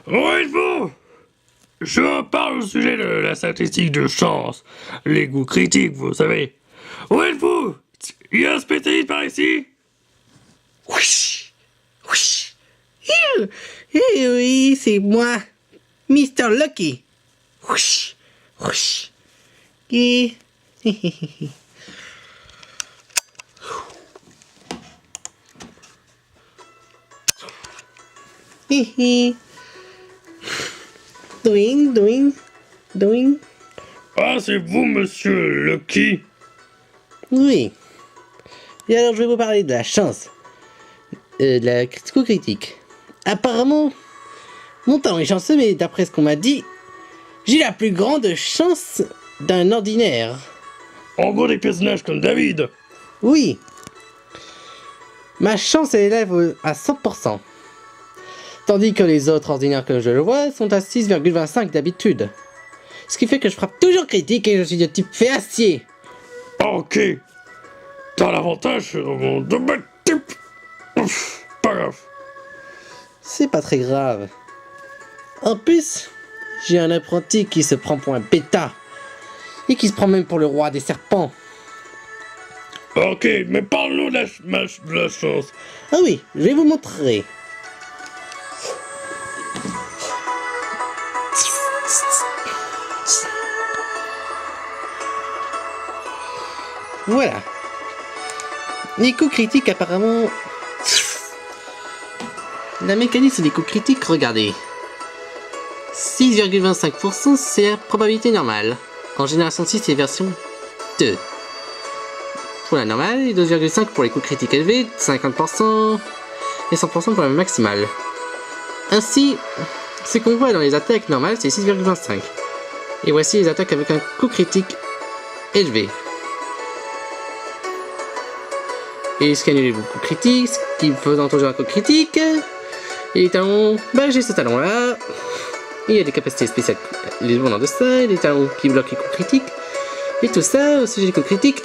Ouais, vous. Je parle au sujet de la statistique de chance. Les goûts critiques, vous savez. Où êtes-vous? Il y a un spécialiste par ici? Ouish, ouish. Eh oui, c'est moi, Mr. Lucky. Ouish, ouish. Et... doing. Ah, c'est vous, monsieur Lucky? Oui. Et alors, je vais vous parler de la chance. De la critico-critique. Apparemment, mon talent est chanceux, mais d'après ce qu'on m'a dit, j'ai la plus grande chance d'un ordinaire. En gros, des personnages comme David. Oui. Ma chance est élève à 100%. Tandis que les autres ordinaires que je le vois sont à 6,25 d'habitude. Ce qui fait que je frappe toujours critique et je suis de type féacier. Ok. T'as l'avantage dans mon domaine type. Ouf, pas grave. C'est pas très grave. En plus, j'ai un apprenti qui se prend pour un bêta. Et qui se prend même pour le roi des serpents. Ok, mais parle-nous de la chance. Ah oui, je vais vous montrer. Voilà. Les coups critiques apparemment... La mécanisme des coups critiques, regardez. 6,25% c'est la probabilité normale. En génération 6 c'est version 2. Pour la normale et 2,5 pour les coups critiques élevés, 50% et 100% pour la maximale. Ainsi, ce qu'on voit dans les attaques normales c'est 6,25. Et voici les attaques avec un coup critique élevé. Et ce qui annule les coups critiques, ce qui faisant toujours un coup critique. Et les talons, bah j'ai ce talon là. Il y a des capacités spéciales, les venant de ça, et des talons qui bloquent les coups critiques. Et tout ça au sujet des coups critiques.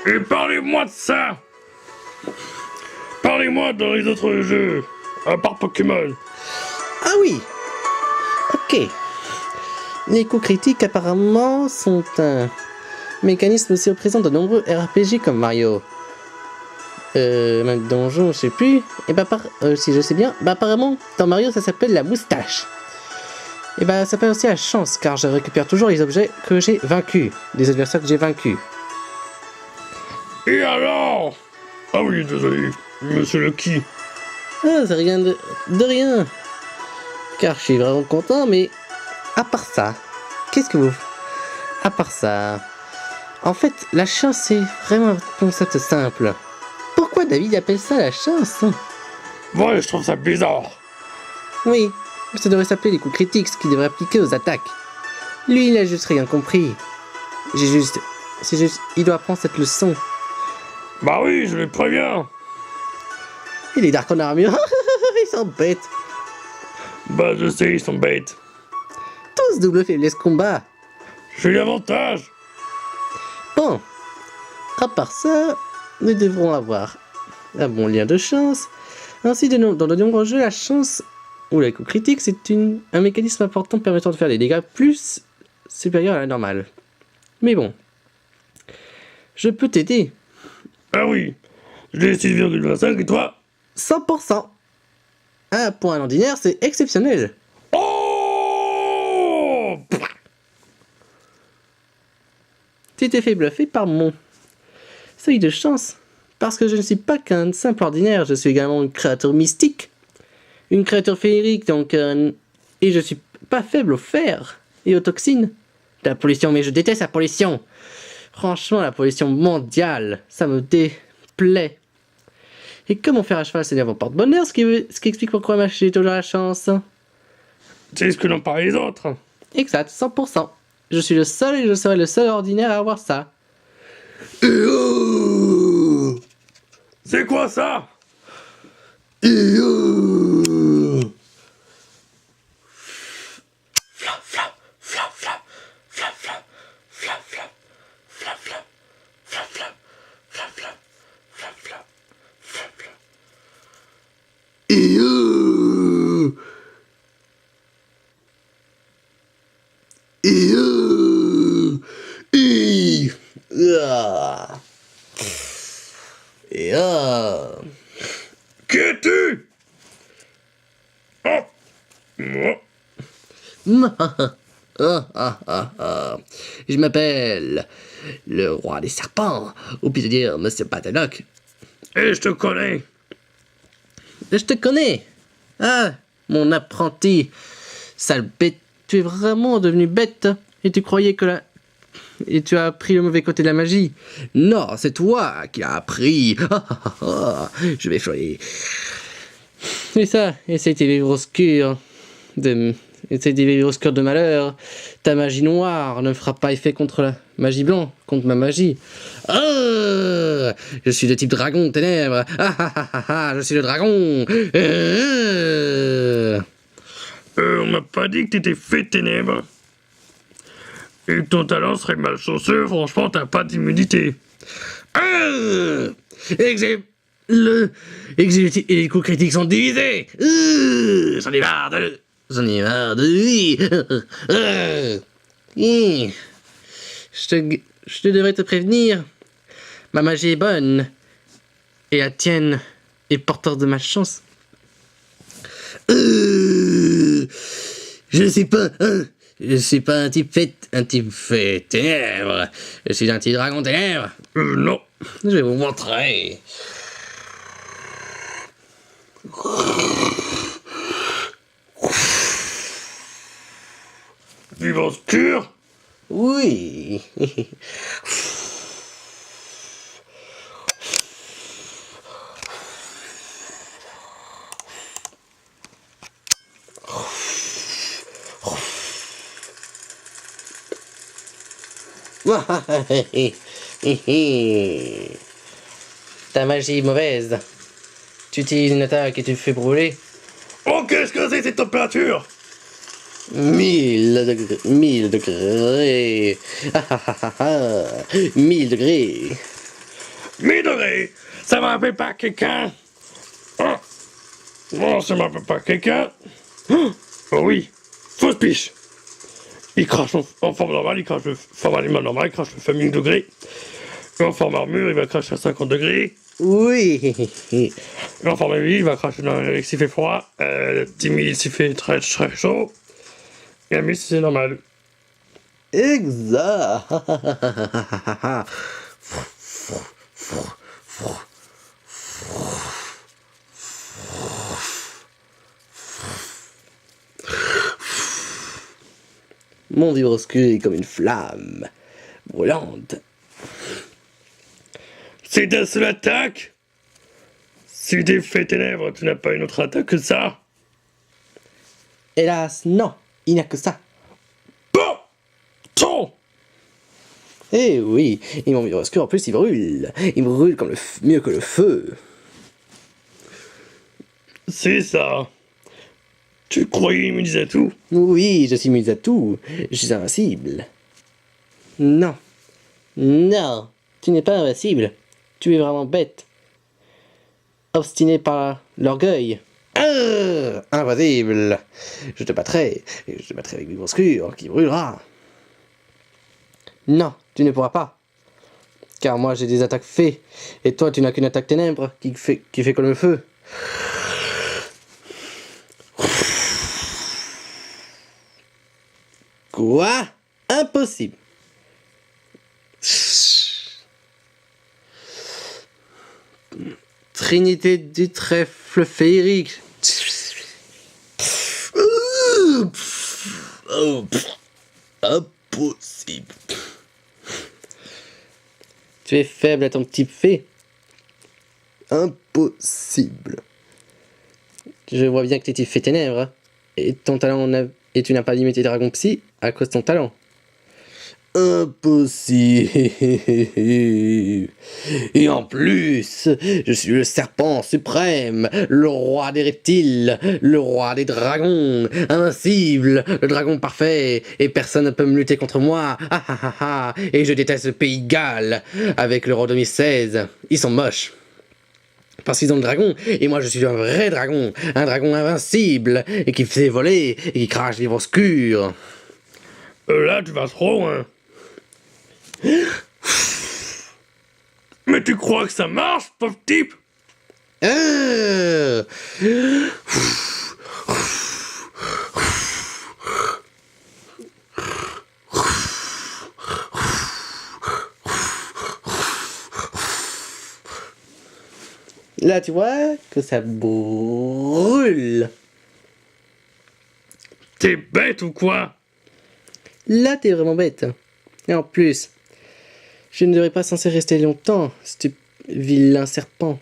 Et parlez-moi de ça. Parlez-moi dans les autres jeux, à part Pokémon. Ah oui. Ok. Les coups critiques apparemment sont un mécanisme aussi présent de nombreux RPG comme Mario. Même donjon, je sais plus. Et bah, si je sais bien, bah apparemment, dans Mario, ça s'appelle la moustache. Et bah, ça s'appelle aussi la chance, car je récupère toujours les objets que j'ai vaincus, des adversaires que j'ai vaincus. Et alors? Ah oui, désolé, monsieur Lucky. Ah, c'est rien de rien. Car je suis vraiment content, mais à part ça, qu'est-ce que vous... À part ça... En fait, la chance, c'est vraiment un concept simple. Pourquoi David appelle ça la chance? Ouais, je trouve ça bizarre. Oui, ça devrait s'appeler les coups critiques, ce qui devrait appliquer aux attaques. Lui, il a juste rien compris. C'est juste, il doit apprendre cette leçon. Bah oui, je le préviens. Et les Dark en armure, ils sont bêtes. Bah je sais, ils sont bêtes. Tous double faiblesse combat. J'ai l'avantage. Bon, à part ça, nous devrons avoir un bon lien de chance. Ainsi, dans de nombreux jeux, la chance ou les coups critiques, c'est un mécanisme important permettant de faire des dégâts plus supérieurs à la normale. Mais bon, je peux t'aider. Ah oui, j'ai 6,25 et toi? 100%. Pour un ordinaire, c'est exceptionnel. Oh! Tu t'es fait bluffer par mon seuil de chance. Parce que je ne suis pas qu'un simple ordinaire, je suis également une créature mystique. Une créature féerique, donc... et je suis pas faible au fer et aux toxines. La pollution, mais je déteste la pollution. Franchement, la pollution mondiale, ça me déplaît. Et comme mon fer à cheval, c'est mon porte-bonheur, ce qui explique pourquoi j'ai toujours la chance. C'est ce que n'ont pas les autres. Exact, 100%. Je suis le seul et je serai le seul ordinaire à avoir ça. C'est quoi ça? Et oh Et oh Et ah Et ah Qui es-tu? Oh, moi. Je m'appelle le roi des serpents, ou puis dire Monsieur Patenoc. Et je te connais. Je te connais. Ah, mon apprenti. Sale bête, tu es vraiment devenu bête. Et tu croyais que la... Et tu as appris le mauvais côté de la magie. Non, c'est toi qui l'as appris. Je vais choyer. C'est ça, essaye tes livres obscurs. Essaye des livres obscurs de malheur. Ta magie noire ne fera pas effet contre la magie blanche, contre ma magie. Ah, je suis de type dragon ténèbres. Je suis le dragon. On m'a pas dit que t'étais fait ténèbres. Et que ton talent serait malchanceux, franchement, t'as pas d'immunité. Et les coups critiques sont divisés. J'en ai marre de lui. Je devrais te prévenir. Ma magie est bonne. Et la tienne est porteur de malchance. Je sais pas, Je suis pas un type fait ténèbres. Je suis un petit dragon ténèbres. Non. Je vais vous montrer. Vivre obscur? Oui. Ta magie est mauvaise. Tu utilises une attaque et tu fais brûler. Oh, qu'est-ce que c'est cette température? 1000 degrés. 1000 degrés. 1000 degrés. 1000 degrés? Ça me rappelle pas quelqu'un? Oh. Non, ça me rappelle pas quelqu'un. Oh oui, fausse piche. Il crache en forme normale, il crache le forme animal normal, il crache le fait 1000 degrés. Et en forme armure, il va cracher à 50 degrés. Oui. Et en forme vie, il va cracher s'il fait froid. 10 000 s'il fait très chaud. Et à 1000 si c'est normal. Exact. Mon livre obscur est comme une flamme brûlante. C'est ta seule attaque? Si t'es fait ténèbres, tu n'as pas une autre attaque que ça? Hélas, non, il n'y a que ça. Bon! Ton! Eh oui, et mon livre obscur en plus il brûle. Il brûle comme mieux que le feu. C'est ça. Tu croyais immunisé à tout? Oui, je suis immunisé à tout. Je suis invincible. Non. Non, tu n'es pas invincible. Tu es vraiment bête. Obstiné par l'orgueil. Invisible. Je te battrai. Et je te battrai avec du obscur qui brûlera. Non, tu ne pourras pas. Car moi j'ai des attaques fées. Et toi tu n'as qu'une attaque ténèbres qui fait comme le feu. Quoi? Impossible. Trinité du trèfle féerique. Impossible. Tu es faible à ton type fée. Impossible. Je vois bien que tu es type fée ténèbres. Et ton talent et tu n'as pas limité Dragon Psy à cause de ton talent. Impossible. Et en plus, je suis le serpent suprême, le roi des reptiles, le roi des dragons, invincible, le dragon parfait, et personne ne peut me lutter contre moi. Et je déteste le pays de Galles avec l'Euro 2016. Ils sont moches. Parce qu'ils ont le dragon, et moi je suis un vrai dragon, un dragon invincible, et qui fait voler, et qui crache livre obscur. Là, tu vas trop loin. Mais tu crois que ça marche, pauvre type? Euh... Là, tu vois que ça brûle. T'es bête ou quoi? Là, t'es vraiment bête. Et en plus, je ne devrais pas censé rester longtemps, ce vilain serpent.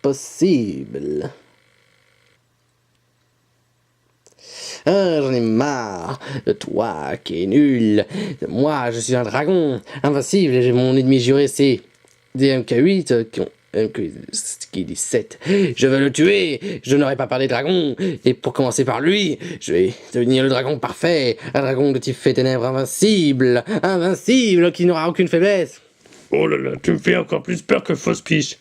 Impossible. J'en ai marre de toi qui est nul. Moi, je suis un dragon invincible et j'ai mon ennemi juré, c'est des MK8 qui ont qui dit 7. Je veux le tuer. Je n'aurais pas parlé dragon. Et pour commencer par lui, je vais devenir le dragon parfait. Un dragon de type fée ténèbres invincible. Invincible qui n'aura aucune faiblesse. Oh là là, tu me fais encore plus peur que fausse piche.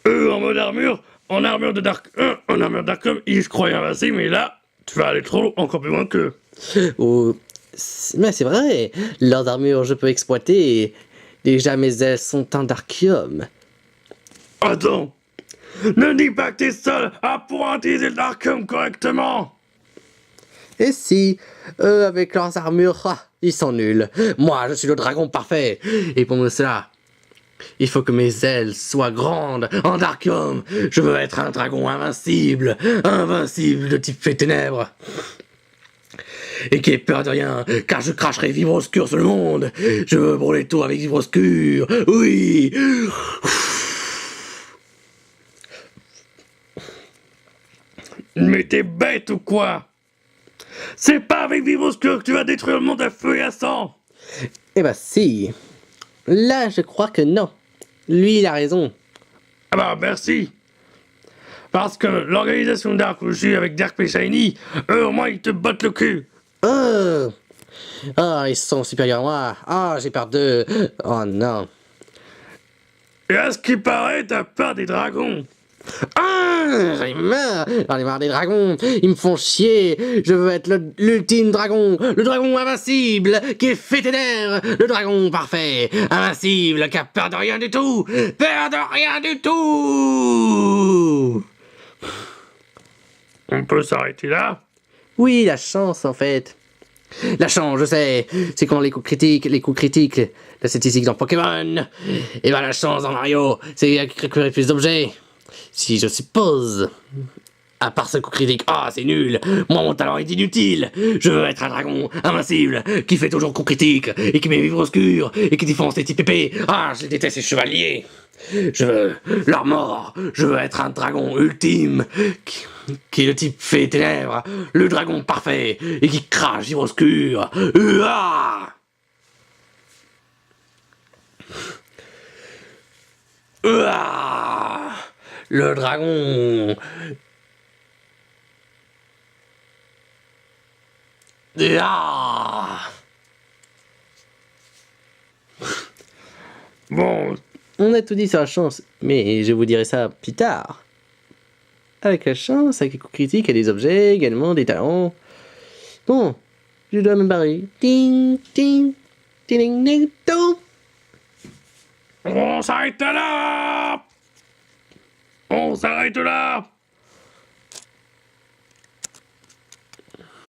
Eux, en mode armure, en armure d'Arkham, ils se croyaient invincibles, mais là, tu vas aller encore plus loin qu'eux. Oh, mais c'est vrai. Leurs armures, je peux exploiter. Déjà, mes ailes sont un Darkium. Attends, ne dis pas que t'es seul à pouvoir utiliser le Darkham correctement. Et si, eux, avec leurs armures, ils sont nuls. Moi, je suis le dragon parfait. Et pour cela, il faut que mes ailes soient grandes, en Darkium. Je veux être un dragon invincible. Invincible de type fée ténèbres. Et qui ait peur de rien, car je cracherai vivre obscur sur le monde. Je veux brûler tout avec vivre obscur. Oui. Mais t'es bête ou quoi? C'est pas avec Vivre Obscur que tu vas détruire le monde à feu et à sang. Eh ben si. Là, je crois que non. Lui, il a raison. Ah bah merci. Parce que l'organisation Dark où je suis avec Dark et Shiny, eux au moins ils te bottent le cul. Ils sont supérieurs à moi. J'ai peur d'eux. Oh non. Et à ce qui paraît, t'as peur des dragons. J'en ai marre des dragons. Ils me font chier. Je veux être l'ultime dragon. Le dragon invincible qui est fait ténèbres. Le dragon parfait. Invincible qui a peur de rien du tout. Peur de rien du tout. On peut s'arrêter là? Oui, la chance en fait. La chance, je sais, c'est quand les coups critiques, la statistique dans Pokémon. Et ben la chance dans Mario, c'est récupérer plus d'objets. Si je suppose. À part ce coup critique, c'est nul. Moi, mon talent est inutile. Je veux être un dragon invincible qui fait toujours coup critique et qui met vivre obscur et qui défonce les types épées. Je déteste les chevaliers. Je veux leur mort. Je veux être un dragon ultime qui est le type fée ténèbres, le dragon parfait et qui crache vivre obscur. Le dragon. Bon. On a tout dit sur la chance, mais je vous dirai ça plus tard. Avec la chance, avec les coups critiques et des objets, également des talents. Bon, je dois me barrer. Ding, ding, ding, ding, ding. On s'arrête là. On s'arrête là.